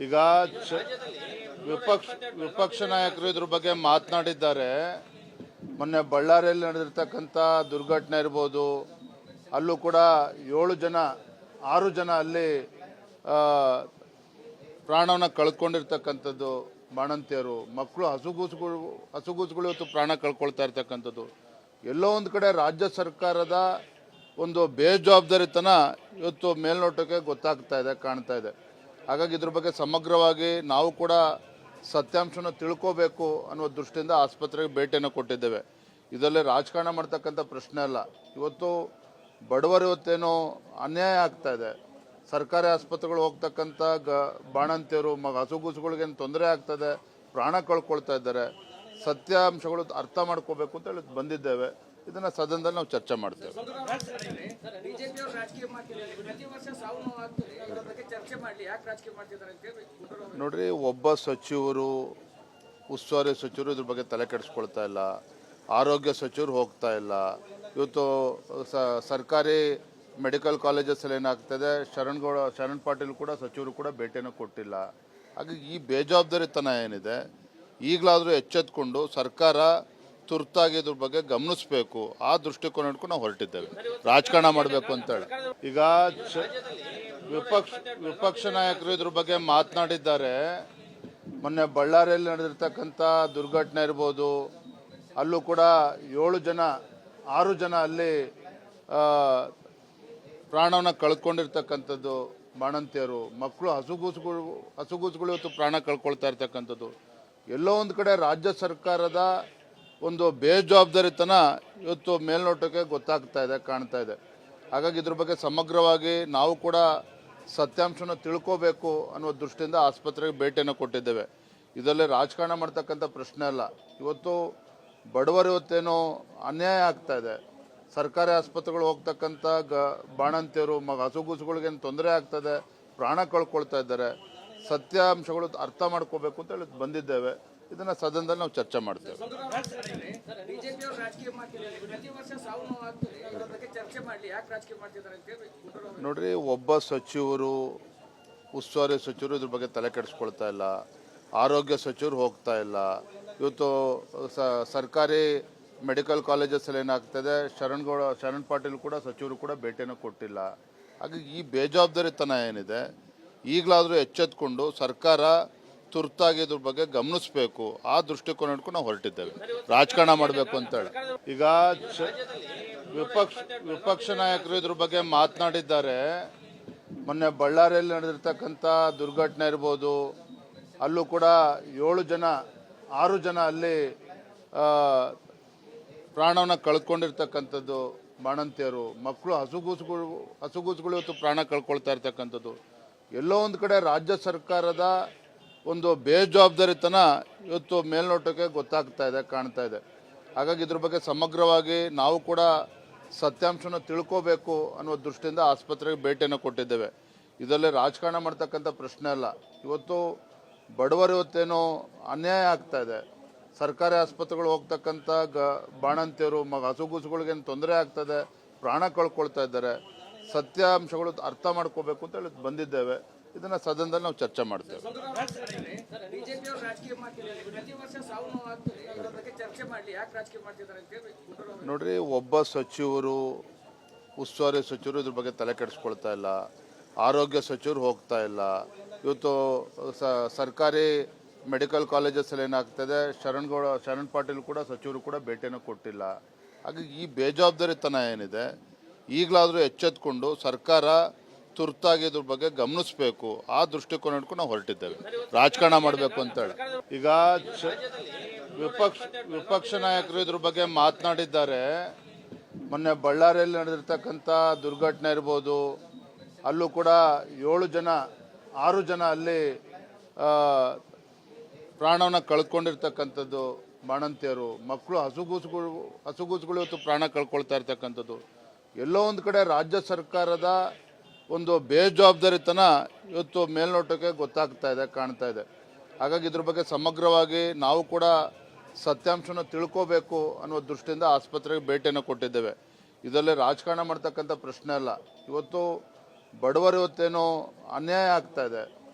ಈಗ ವಿಪಕ್ಷ ನಾಯಕರು ಇದ್ರ ಬಗ್ಗೆ ಮಾತನಾಡಿದ್ದಾರೆ. ಮೊನ್ನೆ ಬಳ್ಳಾರಿಯಲ್ಲಿ ನಡೆದಿರ್ತಕ್ಕಂಥ ದುರ್ಘಟನೆ ಇರ್ಬೋದು, ಅಲ್ಲೂ ಕೂಡ 6 ಜನ ಅಲ್ಲಿ ಪ್ರಾಣವನ್ನು ಕಳ್ಕೊಂಡಿರ್ತಕ್ಕಂಥದ್ದು, ಬಾಣಂತಿಯರು, ಮಕ್ಕಳು, ಹಸುಗೂಸುಗಳು ಇವತ್ತು ಪ್ರಾಣ ಕಳ್ಕೊಳ್ತಾ ಇರ್ತಕ್ಕಂಥದ್ದು. ಎಲ್ಲೋ ಒಂದು ಕಡೆ ರಾಜ್ಯ ಸರ್ಕಾರದ ಒಂದು ಬೇಜವಾಬ್ದಾರಿತನ ಇವತ್ತು ಮೇಲ್ನೋಟಕ್ಕೆ ಗೊತ್ತಾಗ್ತಾ ಇದೆ, ಕಾಣ್ತಾ ಇದೆ. ಹಾಗಾಗಿ ಇದ್ರ ಬಗ್ಗೆ ಸಮಗ್ರವಾಗಿ ನಾವು ಕೂಡ ಸತ್ಯಾಂಶನ ತಿಳ್ಕೋಬೇಕು ಅನ್ನೋ ದೃಷ್ಟಿಯಿಂದ ಆಸ್ಪತ್ರೆಗೆ ಭೇಟಿಯನ್ನು ಕೊಟ್ಟಿದ್ದೇವೆ. ಇದರಲ್ಲಿ ರಾಜಕಾರಣ ಮಾಡ್ತಕ್ಕಂಥ ಪ್ರಶ್ನೆ ಅಲ್ಲ. ಇವತ್ತು ಬಡವರು ಇವತ್ತೇನೋ ಅನ್ಯಾಯ ಆಗ್ತಾ ಇದೆ. ಸರ್ಕಾರಿ ಆಸ್ಪತ್ರೆಗಳು ಹೋಗ್ತಕ್ಕಂಥ ಬಾಣಂತಿಯರು, ಹಸುಗೂಸುಗಳಿಗೇನು ತೊಂದರೆ ಆಗ್ತದೆ, ಪ್ರಾಣ ಕಳ್ಕೊಳ್ತಾ ಇದ್ದಾರೆ. ಸತ್ಯಾಂಶಗಳು ಅರ್ಥ ಮಾಡ್ಕೋಬೇಕು ಅಂತ ಹೇಳಿ ಬಂದಿದ್ದೇವೆ. ಇದನ್ನು ಸದನದಲ್ಲಿ ನಾವು ಚರ್ಚೆ ಮಾಡ್ತೇವೆ. ನೋಡ್ರಿ, ಒಬ್ಬ ಸಚಿವರು, ಉಸ್ತುವಾರಿ ಸಚಿವರು ಇದ್ರ ಬಗ್ಗೆ ತಲೆ ಕೆಡಿಸ್ಕೊಳ್ತಾ ಇಲ್ಲ. ಆರೋಗ್ಯ ಸಚಿವರು ಹೋಗ್ತಾ ಇಲ್ಲ. ಇವತ್ತು ಸರ್ಕಾರಿ ಮೆಡಿಕಲ್ ಕಾಲೇಜಸ್ಸಲ್ಲಿ ಏನಾಗ್ತದೆ, ಶರಣ್ ಪಾಟೀಲ್ ಕೂಡ ಸಚಿವರು ಕೂಡ ಭೇಟಿಯನ್ನು ಕೊಟ್ಟಿಲ್ಲ. ಹಾಗಾಗಿ ಈ ಬೇಜವಾಬ್ದಾರಿತನ ಏನಿದೆ, ಈಗಲಾದರೂ ಎಚ್ಚೆತ್ಕೊಂಡು ಸರ್ಕಾರ ತುರ್ತಾಗಿ ಇದ್ರ ಬಗ್ಗೆ ಗಮನಿಸಬೇಕು. ಆ ದೃಷ್ಟಿಕೋನ ಇಟ್ಕೊಂಡು ನಾವು ಹೊರಟಿದ್ದೇವೆ. ರಾಜಕಾರಣ ಮಾಡಬೇಕು ಅಂತೇಳಿ. ಈಗ ವಿಪಕ್ಷ ನಾಯಕರು ಇದ್ರ ಬಗ್ಗೆ ಮಾತನಾಡಿದ್ದಾರೆ. ಮೊನ್ನೆ ಬಳ್ಳಾರಿಯಲ್ಲಿ ನಡೆದಿರ್ತಕ್ಕಂಥ ದುರ್ಘಟನೆ ಇರ್ಬೋದು, ಅಲ್ಲೂ ಕೂಡ 6 ಜನ ಅಲ್ಲಿ ಪ್ರಾಣವನ್ನು ಕಳ್ಕೊಂಡಿರ್ತಕ್ಕಂಥದ್ದು, ಬಾಣಂತಿಯರು, ಮಕ್ಕಳು, ಹಸುಗೂಸುಗಳು ಇವತ್ತು ಪ್ರಾಣ ಕಳ್ಕೊಳ್ತಾ ಇರ್ತಕ್ಕಂಥದ್ದು. ಎಲ್ಲೋ ಒಂದು ಕಡೆ ರಾಜ್ಯ ಸರ್ಕಾರದ ಒಂದು ಬೇಜವಾಬ್ದಾರಿತನ ಇವತ್ತು ಮೇಲ್ನೋಟಕ್ಕೆ ಗೊತ್ತಾಗ್ತಾ ಇದೆ, ಕಾಣ್ತಾ ಇದೆ. ಹಾಗಾಗಿ ಇದ್ರ ಬಗ್ಗೆ ಸಮಗ್ರವಾಗಿ ನಾವು ಕೂಡ ಸತ್ಯಾಂಶನ ತಿಳ್ಕೋಬೇಕು ಅನ್ನೋ ದೃಷ್ಟಿಯಿಂದ ಆಸ್ಪತ್ರೆಗೆ ಭೇಟಿಯನ್ನು ಕೊಟ್ಟಿದ್ದೇವೆ. ಇದರಲ್ಲಿ ರಾಜಕಾರಣ ಮಾಡ್ತಕ್ಕಂಥ ಪ್ರಶ್ನೆ ಅಲ್ಲ. ಇವತ್ತು ಬಡವರು ಇವತ್ತೇನೋ ಅನ್ಯಾಯ ಆಗ್ತಾ ಇದೆ. ಸರ್ಕಾರಿ ಆಸ್ಪತ್ರೆಗಳು ಹೋಗ್ತಕ್ಕಂಥ ಬಾಣಂತಿಯರು, ಹಸುಗೂಸುಗಳಿಗೇನು ತೊಂದರೆ ಆಗ್ತದೆ, ಪ್ರಾಣ ಕಳ್ಕೊಳ್ತಾ ಇದ್ದಾರೆ. ಸತ್ಯಾಂಶಗಳು ಅರ್ಥ ಮಾಡ್ಕೋಬೇಕು ಅಂತ ಹೇಳಿ ಬಂದಿದ್ದೇವೆ. ಇದನ್ನು ಸದನದಲ್ಲಿ ನಾವು ಚರ್ಚೆ ಮಾಡ್ತೇವೆ. ನೋಡ್ರಿ, ಒಬ್ಬ ಸಚಿವರು, ಉಸ್ತುವಾರಿ ಸಚಿವರು ಇದ್ರ ಬಗ್ಗೆ ತಲೆ ಕೆಡಿಸ್ಕೊಳ್ತಾ ಇಲ್ಲ. ಆರೋಗ್ಯ ಸಚಿವರು ಹೋಗ್ತಾ ಇಲ್ಲ. ಇವತ್ತು ಸರ್ಕಾರಿ ಮೆಡಿಕಲ್ ಕಾಲೇಜಸ್ಸಲ್ಲಿ ಏನಾಗ್ತದೆ, ಶರಣ್ ಪಾಟೀಲ್ ಕೂಡ ಸಚಿವರು ಕೂಡ ಭೇಟಿಯನ್ನು ಕೊಟ್ಟಿಲ್ಲ. ಹಾಗಾಗಿ ಈ ಬೇಜವಾಬ್ದಾರಿತನ ಏನಿದೆ, ಈಗಲಾದರೂ ಎಚ್ಚೆತ್ಕೊಂಡು ಸರ್ಕಾರ ತುರ್ತಾಗಿ ಇದ್ರ ಬಗ್ಗೆ ಗಮನಿಸಬೇಕು. ಆ ದೃಷ್ಟಿಕೋನ ಇಟ್ಕೊಂಡು ನಾವು ಹೊರಟಿದ್ದೇವೆ. ರಾಜಕಾರಣ ಮಾಡಬೇಕು ಅಂತೇಳಿ. ಈಗ ವಿಪಕ್ಷ ನಾಯಕರು ಇದ್ರ ಬಗ್ಗೆ ಮಾತನಾಡಿದ್ದಾರೆ. ಮೊನ್ನೆ ಬಳ್ಳಾರಿಯಲ್ಲಿ ನಡೆದಿರ್ತಕ್ಕಂಥ ದುರ್ಘಟನೆ ಇರ್ಬೋದು, ಅಲ್ಲೂ ಕೂಡ 6 ಜನ ಅಲ್ಲಿ ಪ್ರಾಣವನ್ನು ಕಳ್ಕೊಂಡಿರ್ತಕ್ಕಂಥದ್ದು, ಬಾಣಂತಿಯರು, ಮಕ್ಕಳು, ಹಸುಗೂಸುಗಳು ಇವತ್ತು ಪ್ರಾಣ ಕಳ್ಕೊಳ್ತಾ ಇರ್ತಕ್ಕಂಥದ್ದು. ಎಲ್ಲೋ ಒಂದು ಕಡೆ ರಾಜ್ಯ ಸರ್ಕಾರದ ಒಂದು ಬೇಜವಾಬ್ದಾರಿತನ ಇವತ್ತು ಮೇಲ್ನೋಟಕ್ಕೆ ಗೊತ್ತಾಗ್ತಾ ಇದೆ, ಕಾಣ್ತಾ ಇದೆ. ಹಾಗಾಗಿ ಇದ್ರ ಬಗ್ಗೆ ಸಮಗ್ರವಾಗಿ ನಾವು ಕೂಡ ಸತ್ಯಾಂಶನ ತಿಳ್ಕೋಬೇಕು ಅನ್ನೋ ದೃಷ್ಟಿಯಿಂದ ಆಸ್ಪತ್ರೆಗೆ ಭೇಟಿಯನ್ನು ಕೊಟ್ಟಿದ್ದೇವೆ. ಇದರಲ್ಲಿ ರಾಜಕಾರಣ ಮಾಡ್ತಕ್ಕಂಥ ಪ್ರಶ್ನೆ ಅಲ್ಲ. ಇವತ್ತು ಬಡವರು ಇವತ್ತೇನೋ ಅನ್ಯಾಯ ಆಗ್ತಾ ಇದೆ. ಸರ್ಕಾರಿ ಆಸ್ಪತ್ರೆಗಳು ಹೋಗ್ತಕ್ಕಂಥ ಬಾಣಂತಿಯರು, ಹಸುಗೂಸುಗಳಿಗೇನು ತೊಂದರೆ ಆಗ್ತದೆ, ಪ್ರಾಣ ಕಳ್ಕೊಳ್ತಾ ಇದ್ದಾರೆ. ಸತ್ಯಾಂಶಗಳು ಅರ್ಥ ಮಾಡ್ಕೋಬೇಕು ಅಂತ ಹೇಳಿ ಬಂದಿದ್ದೇವೆ. ಇದನ್ನು ಸದನದಲ್ಲಿ ನಾವು ಚರ್ಚೆ ಮಾಡ್ತೇವೆ. ನೋಡ್ರಿ, ಒಬ್ಬ ಸಚಿವರು, ಉಸ್ತುವಾರಿ ಸಚಿವರು ಇದ್ರ ಬಗ್ಗೆ ತಲೆ ಕೆಡಿಸ್ಕೊಳ್ತಾ ಇಲ್ಲ. ಆರೋಗ್ಯ ಸಚಿವರು ಹೋಗ್ತಾ ಇಲ್ಲ. ಇವತ್ತು ಸರ್ಕಾರಿ ಮೆಡಿಕಲ್ ಕಾಲೇಜಸ್ಸಲ್ಲಿ ಏನಾಗ್ತದೆ, ಶರಣ್ ಪಾಟೀಲ್ ಕೂಡ ಸಚಿವರು ಕೂಡ ಭೇಟಿಯನ್ನು ಕೊಟ್ಟಿಲ್ಲ. ಹಾಗಾಗಿ ಈ ಬೇಜವಾಬ್ದಾರಿತನ ಏನಿದೆ, ಈಗಲಾದರೂ ಎಚ್ಚೆತ್ಕೊಂಡು ಸರ್ಕಾರ ತುರ್ತಾಗಿ ಇದ್ರ ಬಗ್ಗೆ ಗಮನಿಸಬೇಕು. ಆ ದೃಷ್ಟಿಕೋನ ಇಟ್ಕೊಂಡು ನಾವು ಹೊರಟಿದ್ದೇವೆ. ರಾಜಕಾರಣ ಮಾಡಬೇಕು ಅಂತೇಳಿ. ಈಗ ವಿಪಕ್ಷ ನಾಯಕರು ಇದ್ರ ಬಗ್ಗೆ ಮಾತನಾಡಿದ್ದಾರೆ. ಮೊನ್ನೆ ಬಳ್ಳಾರಿಯಲ್ಲಿ ನಡೆದಿರ್ತಕ್ಕಂಥ ದುರ್ಘಟನೆ ಇರ್ಬೋದು, ಅಲ್ಲೂ ಕೂಡ 6 ಜನ ಅಲ್ಲಿ ಪ್ರಾಣವನ್ನು ಕಳ್ಕೊಂಡಿರ್ತಕ್ಕಂಥದ್ದು, ಬಾಣಂತಿಯರು, ಮಕ್ಕಳು, ಹಸುಗೂಸುಗಳು ಇವತ್ತು ಪ್ರಾಣ ಕಳ್ಕೊಳ್ತಾ ಇರ್ತಕ್ಕಂಥದ್ದು. ಎಲ್ಲೋ ಒಂದು ಕಡೆ ರಾಜ್ಯ ಸರ್ಕಾರದ ಒಂದು ಬೇಜವಾಬ್ದಾರಿತನ ಇವತ್ತು ಮೇಲ್ನೋಟಕ್ಕೆ ಗೊತ್ತಾಗ್ತಾ ಇದೆ, ಕಾಣ್ತಾ ಇದೆ. ಹಾಗಾಗಿ ಇದ್ರ ಬಗ್ಗೆ ಸಮಗ್ರವಾಗಿ ನಾವು ಕೂಡ ಸತ್ಯಾಂಶನ ತಿಳ್ಕೋಬೇಕು ಅನ್ನೋ ದೃಷ್ಟಿಯಿಂದ ಆಸ್ಪತ್ರೆಗೆ ಭೇಟಿಯನ್ನು ಕೊಟ್ಟಿದ್ದೇವೆ. ಇದರಲ್ಲಿ ರಾಜಕಾರಣ ಮಾಡ್ತಕ್ಕಂಥ ಪ್ರಶ್ನೆ ಅಲ್ಲ. ಇವತ್ತು ಬಡವರು ಇವತ್ತೇನೋ ಅನ್ಯಾಯ ಆಗ್ತಾ ಇದೆ.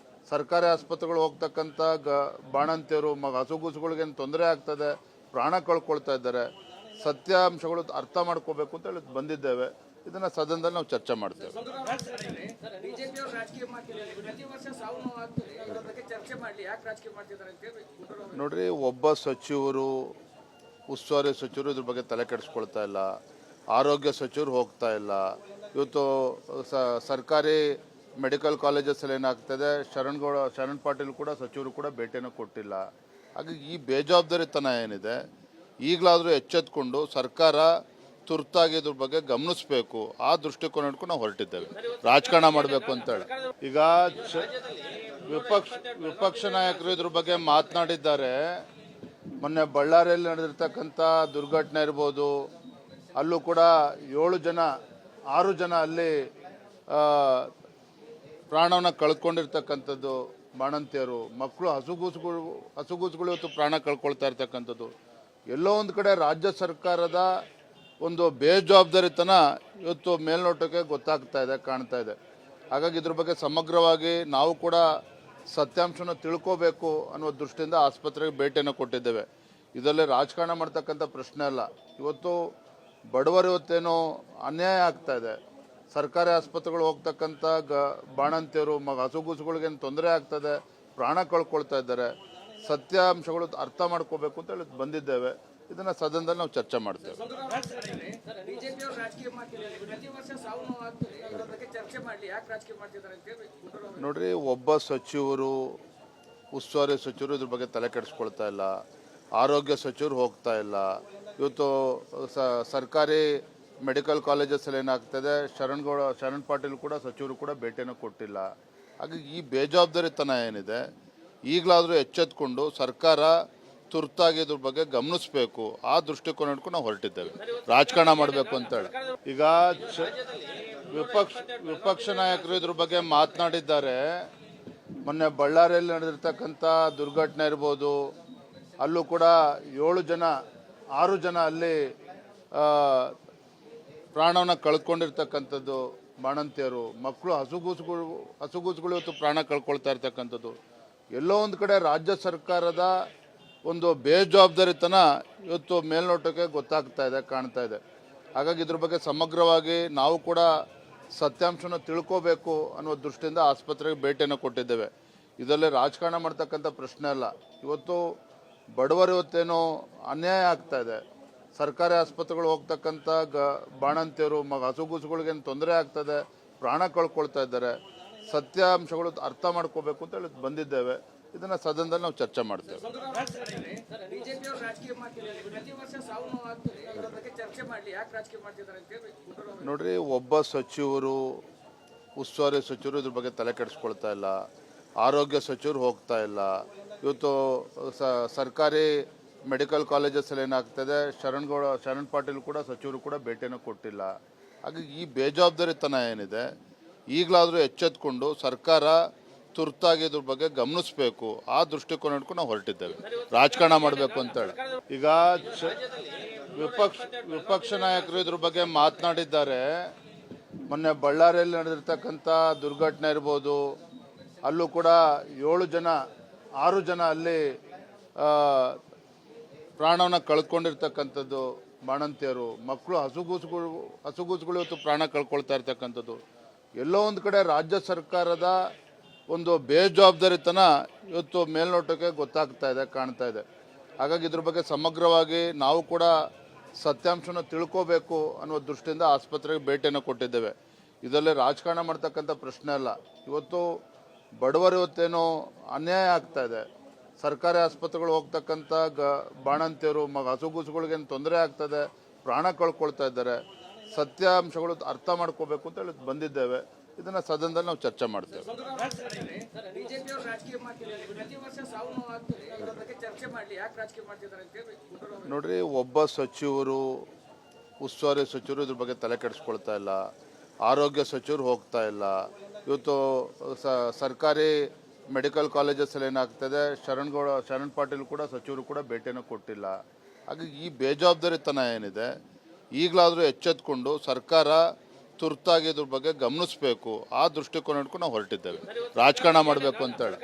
ಸರ್ಕಾರಿ ಆಸ್ಪತ್ರೆಗಳು ಹೋಗ್ತಕ್ಕಂಥ ಬಾಣಂತಿಯರು ಹಸುಗೂಸುಗಳಿಗೇನು ತೊಂದರೆ ಆಗ್ತದೆ, ಪ್ರಾಣ ಕಳ್ಕೊಳ್ತಾ ಇದ್ದಾರೆ. ಸತ್ಯಾಂಶಗಳು ಅರ್ಥ ಮಾಡ್ಕೋಬೇಕು ಅಂತ ಹೇಳಿ ಬಂದಿದ್ದೇವೆ. ಇದನ್ನ ಸದನದಲ್ಲಿ ನಾವು ಚರ್ಚೆ ಮಾಡ್ತೇವೆ. ನೋಡ್ರಿ, ಒಬ್ಬ ಸಚಿವರು, ಉಸ್ತುವಾರಿ ಸಚಿವರು ಇದ್ರ ಬಗ್ಗೆ ತಲೆ ಕೆಡಿಸ್ಕೊಳ್ತಾ ಇಲ್ಲ. ಆರೋಗ್ಯ ಸಚಿವರು ಹೋಗ್ತಾ ಇಲ್ಲ. ಇವತ್ತು ಸರ್ಕಾರಿ ಮೆಡಿಕಲ್ ಕಾಲೇಜಸ್ಸಲ್ಲಿ ಏನಾಗ್ತದೆ, ಶರಣ್ ಪಾಟೀಲ್ ಕೂಡ ಸಚಿವರು ಕೂಡ ಭೇಟಿಯನ್ನು ಕೊಟ್ಟಿಲ್ಲ. ಹಾಗಾಗಿ ಈ ಬೇಜವಾಬ್ದಾರಿತನ ಏನಿದೆ, ಈಗಲಾದರೂ ಎಚ್ಚೆತ್ಕೊಂಡು ಸರ್ಕಾರ ತುರ್ತಾಗಿ ಇದ್ರ ಬಗ್ಗೆ ಗಮನಿಸಬೇಕು. ಆ ದೃಷ್ಟಿಕೋನ ಇಟ್ಕೊಂಡು ನಾವು ಹೊರಟಿದ್ದೇವೆ. ರಾಜಕಾರಣ ಮಾಡಬೇಕು ಅಂತೇಳಿ. ಈಗ ವಿಪಕ್ಷ ನಾಯಕರು ಇದ್ರ ಬಗ್ಗೆ ಮಾತನಾಡಿದ್ದಾರೆ. ಮೊನ್ನೆ ಬಳ್ಳಾರಿಯಲ್ಲಿ ನಡೆದಿರ್ತಕ್ಕಂಥ ದುರ್ಘಟನೆ ಇರ್ಬೋದು, ಅಲ್ಲೂ ಕೂಡ 6 ಜನ ಅಲ್ಲಿ ಪ್ರಾಣವನ್ನು ಕಳ್ಕೊಂಡಿರ್ತಕ್ಕಂಥದ್ದು, ಬಾಣಂತಿಯರು, ಮಕ್ಕಳು, ಹಸುಗೂಸುಗಳು ಇವತ್ತು ಪ್ರಾಣ ಕಳ್ಕೊಳ್ತಾ ಇರ್ತಕ್ಕಂಥದ್ದು. ಎಲ್ಲೋ ಒಂದು ಕಡೆ ರಾಜ್ಯ ಸರ್ಕಾರದ ಒಂದು ಬೇಜವಾಬ್ದಾರಿತನ ಇವತ್ತು ಮೇಲ್ನೋಟಕ್ಕೆ ಗೊತ್ತಾಗ್ತಾ ಇದೆ, ಕಾಣ್ತಾ ಇದೆ. ಹಾಗಾಗಿ ಇದ್ರ ಬಗ್ಗೆ ಸಮಗ್ರವಾಗಿ ನಾವು ಕೂಡ ಸತ್ಯಾಂಶನ ತಿಳ್ಕೋಬೇಕು ಅನ್ನೋ ದೃಷ್ಟಿಯಿಂದ ಆಸ್ಪತ್ರೆಗೆ ಭೇಟಿಯನ್ನು ಕೊಟ್ಟಿದ್ದೇವೆ. ಇದರಲ್ಲಿ ರಾಜಕಾರಣ ಮಾಡ್ತಕ್ಕಂಥ ಪ್ರಶ್ನೆ ಅಲ್ಲ. ಇವತ್ತು ಬಡವರು ಇವತ್ತೇನೋ ಅನ್ಯಾಯ ಆಗ್ತಾ ಇದೆ. ಸರ್ಕಾರಿ ಆಸ್ಪತ್ರೆಗಳು ಹೋಗ್ತಕ್ಕಂಥ ಬಾಣಂತಿಯರು ಹಸುಗೂಸುಗಳಿಗೇನು ತೊಂದರೆ ಆಗ್ತದೆ, ಪ್ರಾಣ ಕಳ್ಕೊಳ್ತಾ ಇದ್ದಾರೆ. ಸತ್ಯಾಂಶಗಳು ಅರ್ಥ ಮಾಡ್ಕೋಬೇಕು ಅಂತ ಹೇಳಿ ಬಂದಿದ್ದೇವೆ. ಇದನ್ನ ಸದನದಲ್ಲಿ ನಾವು ಚರ್ಚೆ ಮಾಡ್ತೇವೆ. ನೋಡ್ರಿ, ಒಬ್ಬ ಸಚಿವರು, ಉಸ್ತುವಾರಿ ಸಚಿವರು ಇದ್ರ ಬಗ್ಗೆ ತಲೆ ಕೆಡಿಸ್ಕೊಳ್ತಾ ಇಲ್ಲ. ಆರೋಗ್ಯ ಸಚಿವರು ಹೋಗ್ತಾ ಇಲ್ಲ. ಇವತ್ತು ಸರ್ಕಾರಿ ಮೆಡಿಕಲ್ ಕಾಲೇಜಸ್ಸಲ್ಲಿ ಏನಾಗ್ತದೆ, ಶರಣ್ ಪಾಟೀಲ್ ಕೂಡ ಸಚಿವರು ಕೂಡ ಭೇಟಿಯನ್ನು ಕೊಟ್ಟಿಲ್ಲ. ಹಾಗಾಗಿ ಈ ಬೇಜವಾಬ್ದಾರಿತನ ಏನಿದೆ, ಈಗಲಾದರೂ ಎಚ್ಚೆತ್ಕೊಂಡು ಸರ್ಕಾರ ತುರ್ತಾಗಿ ಇದ್ರ ಬಗ್ಗೆ ಗಮನಿಸಬೇಕು. ಆ ದೃಷ್ಟಿಕೋನ ಇಟ್ಕೊಂಡು ನಾವು ಹೊರಟಿದ್ದೇವೆ. ರಾಜಕಾರಣ ಮಾಡಬೇಕು ಅಂತೇಳಿ. ಈಗ ವಿಪಕ್ಷ ನಾಯಕರು ಇದ್ರ ಬಗ್ಗೆ ಮಾತನಾಡಿದ್ದಾರೆ. ಮೊನ್ನೆ ಬಳ್ಳಾರಿಯಲ್ಲಿ ನಡೆದಿರ್ತಕ್ಕಂಥ ದುರ್ಘಟನೆ ಇರ್ಬೋದು, ಅಲ್ಲೂ ಕೂಡ 6 ಜನ ಅಲ್ಲಿ ಪ್ರಾಣವನ್ನು ಕಳ್ಕೊಂಡಿರ್ತಕ್ಕಂಥದ್ದು, ಬಾಣಂತಿಯರು, ಮಕ್ಕಳು, ಹಸುಗೂಸುಗಳು ಇವತ್ತು ಪ್ರಾಣ ಕಳ್ಕೊಳ್ತಾ ಇರ್ತಕ್ಕಂಥದ್ದು. ಎಲ್ಲೋ ಒಂದು ಕಡೆ ರಾಜ್ಯ ಸರ್ಕಾರದ ಒಂದು ಬೇಜವಾಬ್ದಾರಿತನ ಇವತ್ತು ಮೇಲ್ನೋಟಕ್ಕೆ ಗೊತ್ತಾಗ್ತಾ ಇದೆ, ಕಾಣ್ತಾ ಇದೆ. ಹಾಗಾಗಿ ಇದ್ರ ಬಗ್ಗೆ ಸಮಗ್ರವಾಗಿ ನಾವು ಕೂಡ ಸತ್ಯಾಂಶನ ತಿಳ್ಕೋಬೇಕು ಅನ್ನೋ ದೃಷ್ಟಿಯಿಂದ ಆಸ್ಪತ್ರೆಗೆ ಭೇಟಿಯನ್ನು ಕೊಟ್ಟಿದ್ದೇವೆ. ಇದರಲ್ಲಿ ರಾಜಕಾರಣ ಮಾಡ್ತಕ್ಕಂಥ ಪ್ರಶ್ನೆ ಅಲ್ಲ. ಇವತ್ತು ಬಡವರು ಇವತ್ತೇನೋ ಅನ್ಯಾಯ ಆಗ್ತಾ ಇದೆ. ಸರ್ಕಾರಿ ಆಸ್ಪತ್ರೆಗಳು ಹೋಗ್ತಕ್ಕಂಥ ಬಾಣಂತಿಯರು, ಹಸುಗೂಸುಗಳಿಗೇನು ತೊಂದರೆ ಆಗ್ತದೆ, ಪ್ರಾಣ ಕಳ್ಕೊಳ್ತಾ ಇದ್ದಾರೆ. ಸತ್ಯಾಂಶಗಳು ಅರ್ಥ ಮಾಡ್ಕೋಬೇಕು ಅಂತ ಹೇಳಿ ಬಂದಿದ್ದೇವೆ. ಇದನ್ನ ಸದನದಲ್ಲಿ ನಾವು ಚರ್ಚೆ ಮಾಡ್ತೇವೆ. ನೋಡ್ರಿ, ಒಬ್ಬ ಸಚಿವರು, ಉಸ್ತುವಾರಿ ಸಚಿವರು ಇದ್ರ ಬಗ್ಗೆ ತಲೆ ಕೆಡಿಸ್ಕೊಳ್ತಾ ಇಲ್ಲ. ಆರೋಗ್ಯ ಸಚಿವರು ಹೋಗ್ತಾ ಇಲ್ಲ. ಇವತ್ತು ಸರ್ಕಾರಿ ಮೆಡಿಕಲ್ ಕಾಲೇಜಸ್ಸಲ್ಲಿ ಏನಾಗ್ತದೆ, ಶರಣ್ ಪಾಟೀಲ್ ಕೂಡ ಸಚಿವರು ಕೂಡ ಭೇಟಿಯನ್ನು ಕೊಟ್ಟಿಲ್ಲ. ಹಾಗಾಗಿ ಈ ಬೇಜವಾಬ್ದಾರಿತನ ಏನಿದೆ, ಈಗಲಾದರೂ ಎಚ್ಚೆತ್ಕೊಂಡು ಸರ್ಕಾರ ತುರ್ತಾಗಿ ಇದ್ರ ಬಗ್ಗೆ ಗಮನಿಸಬೇಕು. ಆ ದೃಷ್ಟಿಕೋನ ಇಟ್ಕೊಂಡು ನಾವು ಹೊರಟಿದ್ದೇವೆ. ರಾಜಕಾರಣ ಮಾಡಬೇಕು ಅಂತೇಳಿ. ಈಗ ವಿಪಕ್ಷ ನಾಯಕರು ಇದ್ರ ಬಗ್ಗೆ ಮಾತನಾಡಿದ್ದಾರೆ. ಮೊನ್ನೆ ಬಳ್ಳಾರಿಯಲ್ಲಿ ನಡೆದಿರ್ತಕ್ಕಂಥ ದುರ್ಘಟನೆ ಇರ್ಬೋದು, ಅಲ್ಲೂ ಕೂಡ 6 ಜನ ಅಲ್ಲಿ ಪ್ರಾಣವನ್ನು ಕಳ್ಕೊಂಡಿರ್ತಕ್ಕಂಥದ್ದು, ಬಾಣಂತಿಯರು, ಮಕ್ಕಳು, ಹಸುಗೂಸುಗಳು ಇವತ್ತು ಪ್ರಾಣ ಕಳ್ಕೊಳ್ತಾ ಇರ್ತಕ್ಕಂಥದ್ದು. ಎಲ್ಲೋ ಒಂದು ಕಡೆ ರಾಜ್ಯ ಸರ್ಕಾರದ ಒಂದು ಬೇಜವಾಬ್ದಾರಿತನ ಇವತ್ತು ಮೇಲ್ನೋಟಕ್ಕೆ ಗೊತ್ತಾಗ್ತಾ ಇದೆ, ಕಾಣ್ತಾ ಇದೆ. ಹಾಗಾಗಿ ಇದ್ರ ಬಗ್ಗೆ ಸಮಗ್ರವಾಗಿ ನಾವು ಕೂಡ ಸತ್ಯಾಂಶನ ತಿಳ್ಕೋಬೇಕು ಅನ್ನೋ ದೃಷ್ಟಿಯಿಂದ ಆಸ್ಪತ್ರೆಗೆ ಭೇಟಿಯನ್ನು ಕೊಟ್ಟಿದ್ದೇವೆ. ಇದರಲ್ಲಿ ರಾಜಕಾರಣ ಮಾಡ್ತಕ್ಕಂಥ ಪ್ರಶ್ನೆ ಅಲ್ಲ. ಇವತ್ತು ಬಡವರು ಇವತ್ತೇನೋ ಅನ್ಯಾಯ ಆಗ್ತಾ ಇದೆ. ಸರ್ಕಾರಿ ಆಸ್ಪತ್ರೆಗಳು ಹೋಗ್ತಕ್ಕಂಥ ಬಾಣಂತಿಯರು, ಹಸುಗೂಸುಗಳಿಗೇನು ತೊಂದರೆ ಆಗ್ತದೆ, ಪ್ರಾಣ ಕಳ್ಕೊಳ್ತಾ ಇದ್ದಾರೆ. ಸತ್ಯಾಂಶಗಳು ಅರ್ಥ ಮಾಡ್ಕೋಬೇಕು ಅಂತ ಹೇಳಿ ಬಂದಿದ್ದೇವೆ. ಇದನ್ನ ಸದನದಲ್ಲಿ ನಾವು ಚರ್ಚೆ ಮಾಡ್ತೇವೆ. ನೋಡ್ರಿ, ಒಬ್ಬ ಸಚಿವರು, ಉಸ್ತುವಾರಿ ಸಚಿವರು ಇದ್ರ ಬಗ್ಗೆ ತಲೆ ಕೆಡಿಸ್ಕೊಳ್ತಾ ಇಲ್ಲ. ಆರೋಗ್ಯ ಸಚಿವರು ಹೋಗ್ತಾ ಇಲ್ಲ. ಇವತ್ತು ಸರ್ಕಾರಿ ಮೆಡಿಕಲ್ ಕಾಲೇಜಸ್ಸಲ್ಲಿ ಏನಾಗ್ತದೆ, ಶರಣ್ ಪಾಟೀಲ್ ಕೂಡ ಸಚಿವರು ಕೂಡ ಭೇಟಿಯನ್ನು ಕೊಟ್ಟಿಲ್ಲ. ಹಾಗಾಗಿ ಈ ಬೇಜವಾಬ್ದಾರಿತನ ಏನಿದೆ, ಈಗಲಾದರೂ ಎಚ್ಚೆತ್ಕೊಂಡು ಸರ್ಕಾರ ತುರ್ತಾಗಿ ಇದ್ರ ಬಗ್ಗೆ ಗಮನಿಸಬೇಕು. ಆ ದೃಷ್ಟಿಕೋನ ಇಟ್ಕೊಂಡು ನಾವು ಹೊರಟಿದ್ದೇವೆ, ರಾಜಕಾರಣ ಮಾಡಬೇಕು ಅಂತೇಳಿ.